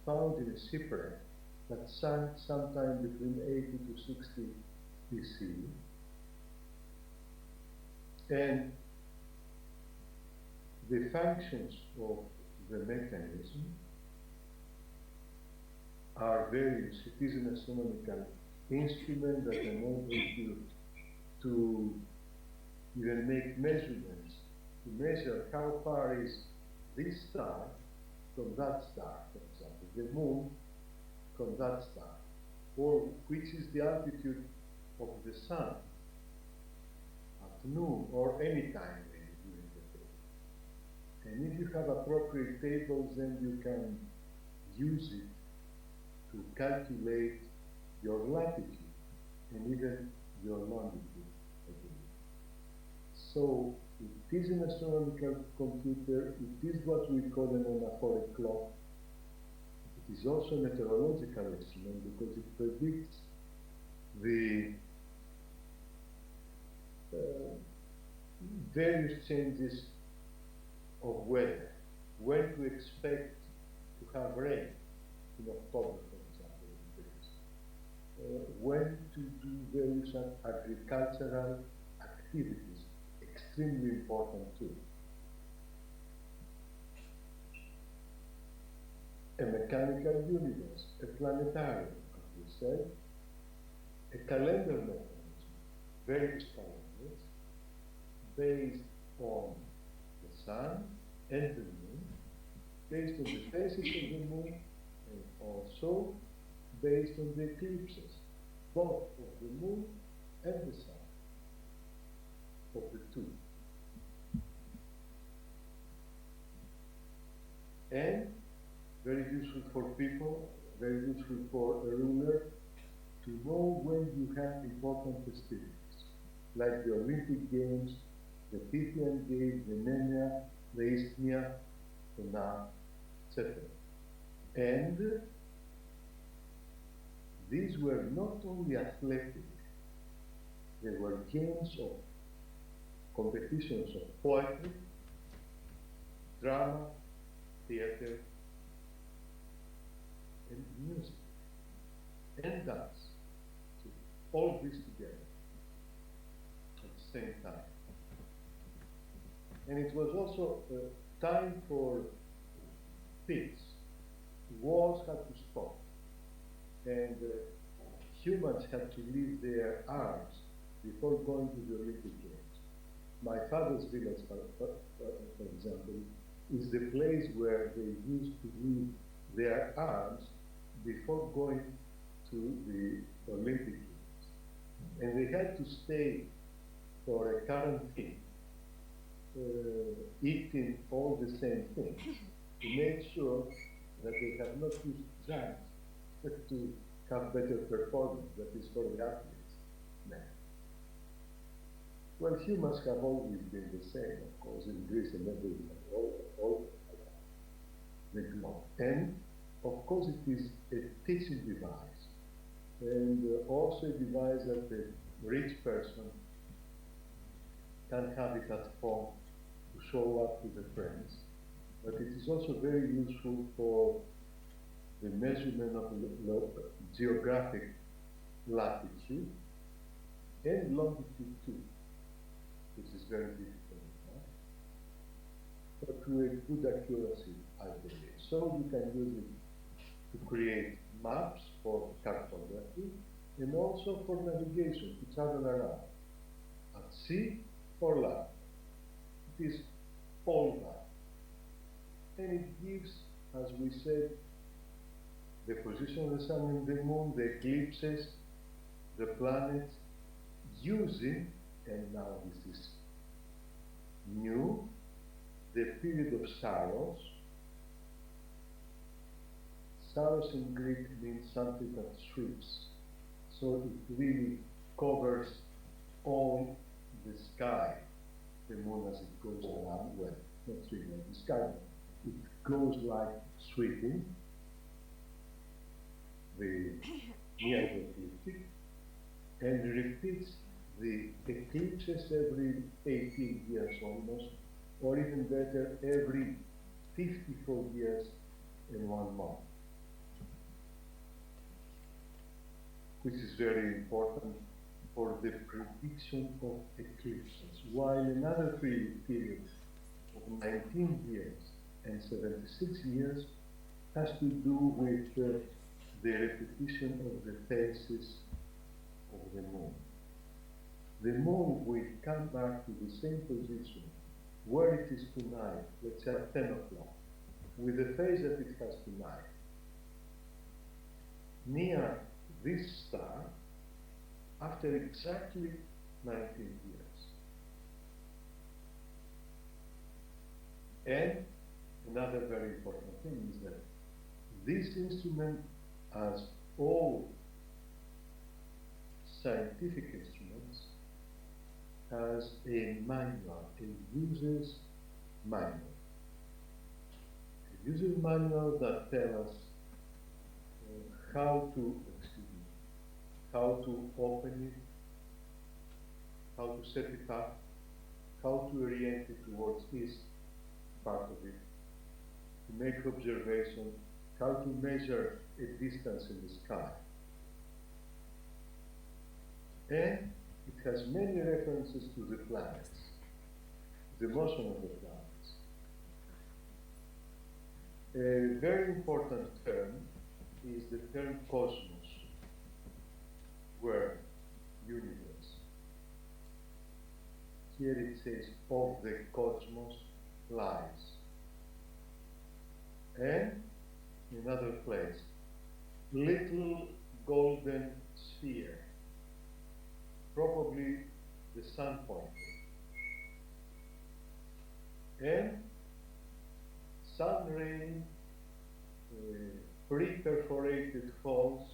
found in a shipwreck that sank sometime between 80 to 60 BC. And the functions of the mechanism are various. It is an astronomical instrument that enables you to even make measurements, to measure how far is this star from that star, for example, the moon from that star, or which is the altitude of the sun at noon or any time during the day. And if you have appropriate tables, then you can use it to calculate your latitude and even your longitude. So it is an astronomical computer, it is what we call an anaphoric clock. It is also a meteorological instrument because it predicts the various changes of weather, when to expect to have rain in October, for example, in Greece, when to do various agricultural activities, extremely important too. A mechanical universe, a planetarium, as we said, a calendar mechanism, various calendars, based on the sun and the moon, based on the phases of the moon, and also based on the eclipses, both of the moon and the sun, of the two. And very useful for people, very useful for a ruler to know when you have important festivities, like the Olympic Games, the Pythian Games, the Nenia, the Isthmia, the Na, etc. And these were not only athletic, they were games of competitions of poetry, drama, theater, and music, and dance. So all this together at the same time. And it was also time for peace. Wars had to stop, and humans had to leave their arms before going to the Olympic Games. My father's village, for example, is the place where they used to leave their arms before going to the Olympic Games. And they had to stay for a quarantine, eating all the same things to make sure that they have not used drugs to have better performance, that is for the athletes. Now, well, humans have always been the same, of course, in Greece and everywhere, all the globe. And of course, it is a teaching device, and also a device that the rich person can have it at home to show up to the friends. But it is also very useful for the measurement of geographic latitude and longitude too, which is very difficult, but to a good accuracy, I believe. So you can use it to create maps for cartography and also for navigation, to travel around, at sea or land. It is all that. And it gives, as we said, the position of the sun and the moon, the eclipses, the planets, using, and now this is new, the period of Saros. Saros in Greek means something that sweeps. So it really covers all the sky, the moon as it goes around, well, not really like the sky, it goes like sweeping the near the ecliptic, and repeats the eclipses every 18 years almost, or even better, every 54 years in 1 month. which is very important for the prediction of eclipses, while another period of 19 years and 76 years has to do with the repetition of the phases of the moon. The moon will come back to the same position where it is tonight, let's say at 10 o'clock, with the phase that it has tonight, near this star after exactly 19 years. And another very important thing is that this instrument, as all scientific instruments, has a manual, a user's manual. A user's manual that tells us how to open it, how to set it up, how to orient it towards this part of it, to make observation, how to measure a distance in the sky. And it has many references to the planets, the motion of the planets. A very important term is the term cosmos, where universe. Here it says, of the cosmos lies. And in another place, little golden sphere, probably the sun pointer. And sun ray, pre-perforated holes,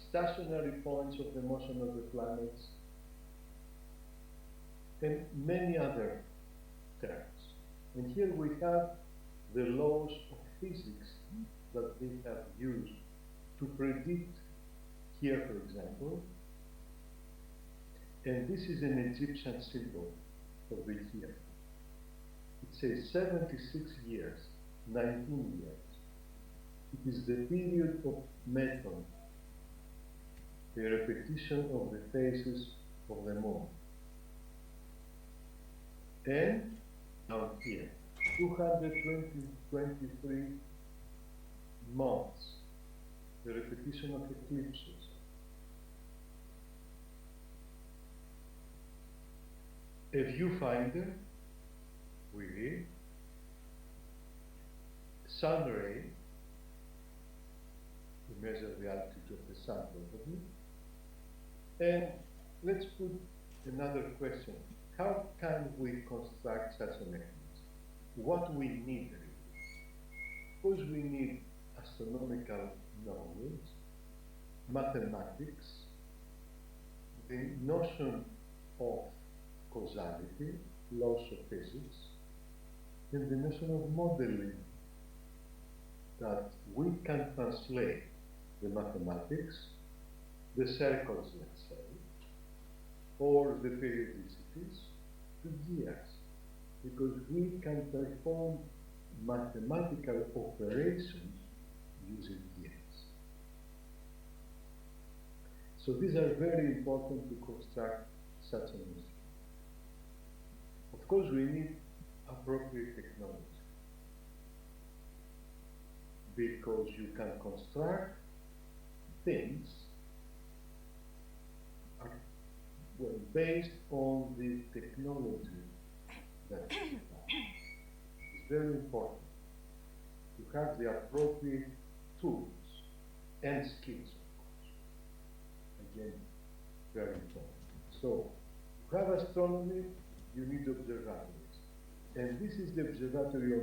stationary points of the motion of the planets, and many other terms. And here we have the laws of physics that they have used to predict here, for example, and this is an Egyptian symbol of the year. It says 76 years, 19 years. It is the period of Meton, the repetition of the phases of the moon. And down here, 223 months, the repetition of eclipses. A viewfinder, we read, sun ray, we measure the altitude of the sun probably. And let's put another question. How can we construct such an eclipse? What we need really? Because we need astronomical knowledge, mathematics, the notion of causality, laws of physics, and the notion of modeling, that we can translate the mathematics, the circles, let's say, or the periodicities to gears, because we can perform mathematical operations using gears. So these are very important to construct such an instrument. Of course, we need appropriate technology, because you can construct things based on the technology that you have. It's very important to have the appropriate tools and skills, of course. Again, very important. So, to have astronomy, you need observatories. And this is the observatory of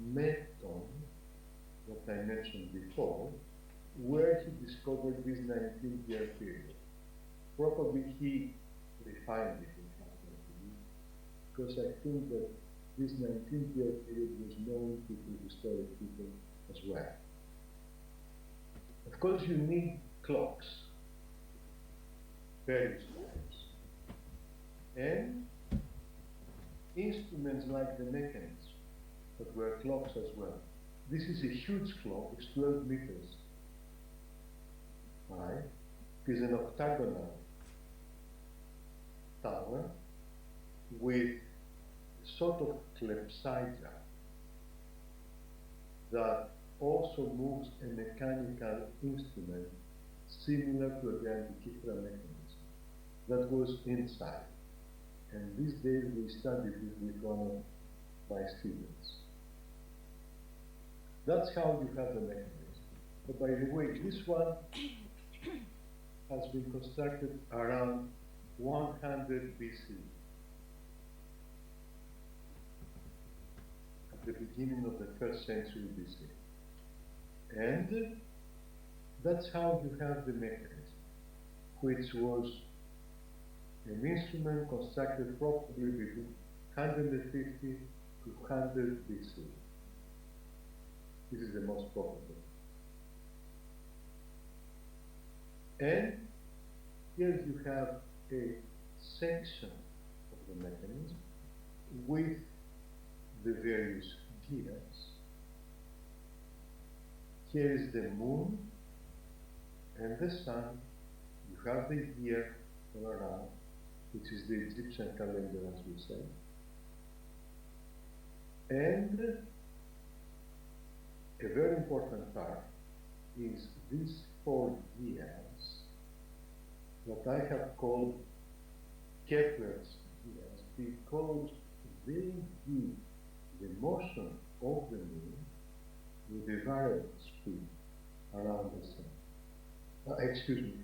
Meton, that I mentioned before, where he discovered this 19-year period. Probably he refined it in his way, because I think that this 19-year period was known to prehistoric people as well. Of course, you need clocks, various types, and instruments like the mechanics that were clocks as well. This is a huge clock, it's 12 meters. right? It is an octagonal tower with sort of clepsydra that also moves a mechanical instrument similar to the Antikythera mechanism that was inside. And these days we studied it with one of my students. That's how you have the mechanism. But by the way, this one has been constructed around 100 BC. At the beginning of the 1st century BC. And that's how you have the mechanism, which was an instrument constructed probably between 150 to 100 BC. This is the most probable. And here you have a section of the mechanism with the various gears. Here is the moon and the sun. You have the year all around, which is the Egyptian calendar, as we say. And a very important part is these 4 gears that I have called Kepler's gears because they give the motion of the moon with a variable speed around the sun.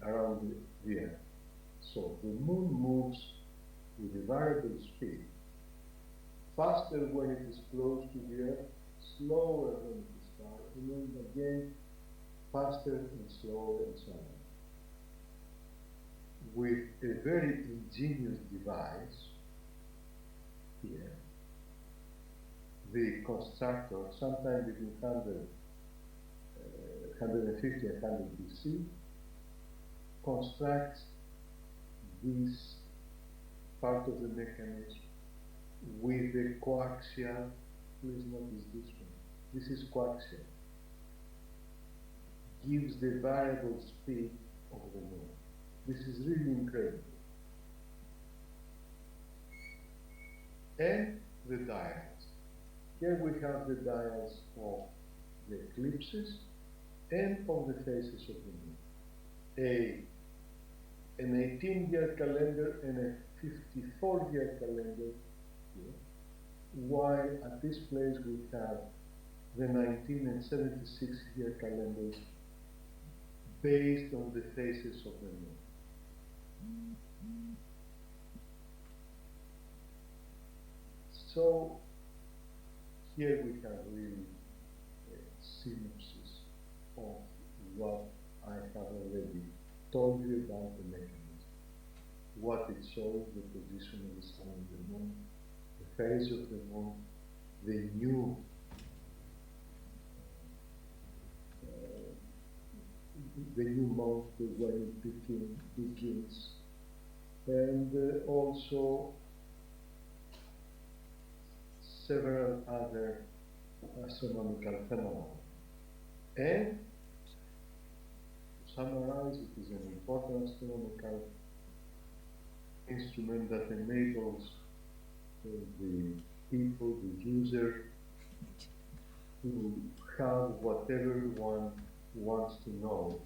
Around the earth. So the moon moves with a variable speed, faster when it is close to the earth, slower when it is far, and then again faster and slower and so on. With a very ingenious device here, the constructor, sometime between 150 and 100 BC, constructs this part of the mechanism with a coaxial. Please notice this one. This is coaxial. Gives the variable speed of the moon. This is really incredible. And the dials. Here we have the dials of the eclipses and of the phases of the moon. An 18-year calendar and a 54-year calendar here, while at this place we have the 19 and 76-year calendars based on the phases of the moon. So here we have really a synopsis of what I have already told you about the mechanism. What it shows, the position of the sun and the moon, the phase of the moon, the new month when it begins, and also several other astronomical phenomena. And to summarize, it is an important astronomical instrument that enables the people, the user, to have whatever one wants to know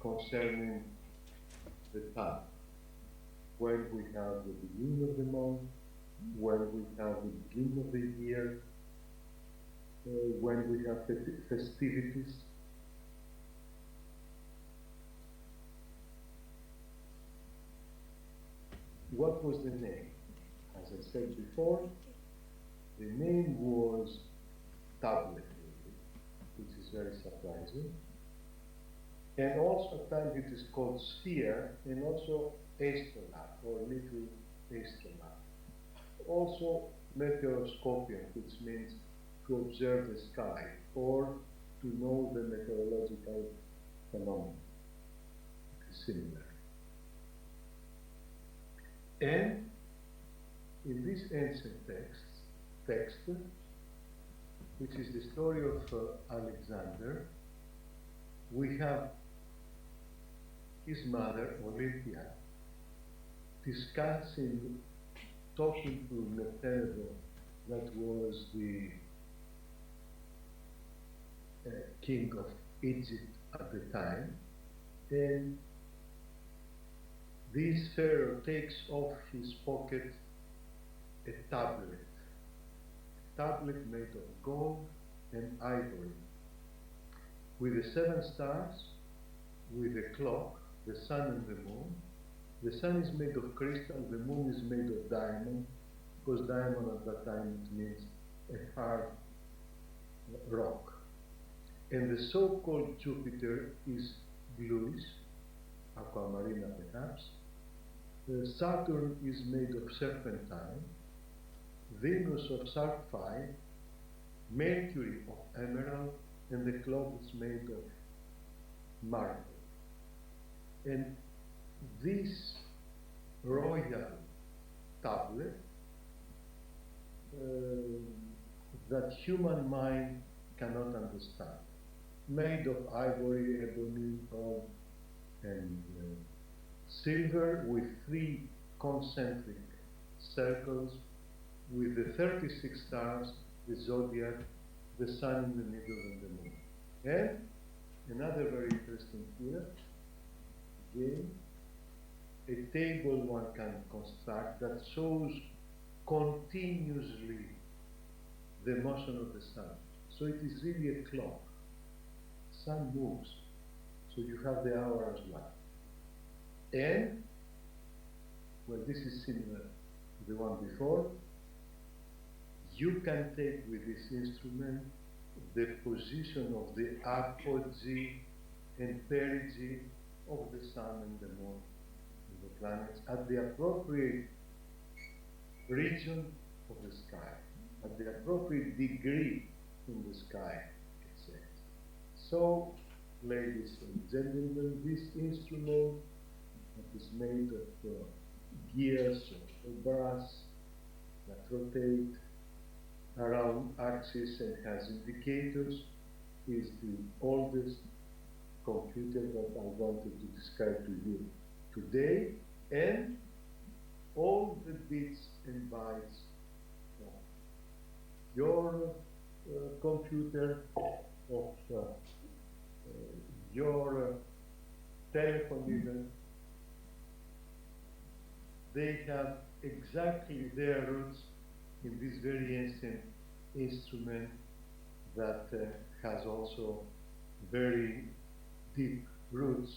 concerning the time. When we have the beginning of the month, when we have the beginning of the year, when we have festivities. What was the name? As I said before, the name was tablet, which is very surprising. And also at times it is called sphere, and also astrolabe, or little astrolabe. Also meteoroscopion, which means to observe the sky, or to know the meteorological phenomena. It is similar. And in this ancient text, which is the story of Alexander, we have his mother, Olympia, talking to Nefertiti, that was the king of Egypt at the time, and this pharaoh takes off his pocket a tablet made of gold and ivory, with the 7 stars, with a clock, the sun and the moon. The sun is made of crystal, the moon is made of diamond, because diamond at that time it means a hard rock. And the so-called Jupiter is bluish, aquamarina perhaps. Saturn is made of serpentine, Venus of sapphire, Mercury of emerald, and the clock is made of marble. And this royal tablet that human mind cannot understand, made of ivory, ebony, gold, and silver, with 3 concentric circles, with the 36 stars, the zodiac, the sun in the middle, and the moon. And another very interesting here, again, a table one can construct that shows continuously the motion of the sun. So it is really a clock. Sun moves, so you have the hour as well. And, well, this is similar to the one before. You can take with this instrument the position of the apogee and perigee of the sun and the moon and the planets at the appropriate region of the sky, at the appropriate degree in the sky, etc. So, ladies and gentlemen, this instrument that is made of gears of brass that rotate around axis and has indicators is the oldest computer that I wanted to describe to you today, and all the bits and bytes of your computer, of your telephone even, they have exactly their roots in this very ancient instrument that has also very deep roots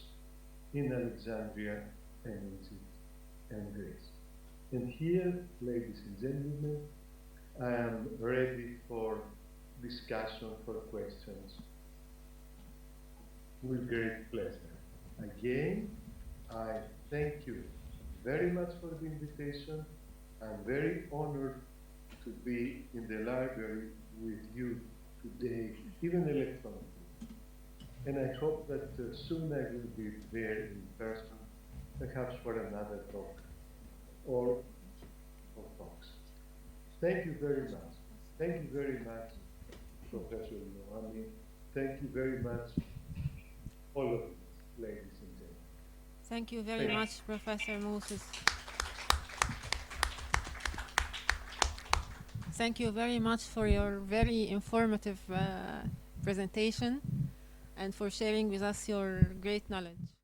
in Alexandria and Egypt and Greece. And here, ladies and gentlemen, I am ready for discussion, for questions, with great pleasure. Again, I thank you very much for the invitation. I'm very honored to be in the library with you today, even electronically. And I hope that soon I will be there in person, perhaps for another talk or talks. Thank you very much. Thank you very much, Professor Noami. Thank you very much, all of you, ladies and gentlemen. Thank you very much, Professor Moussas. Thank you very much for your very informative presentation and for sharing with us your great knowledge.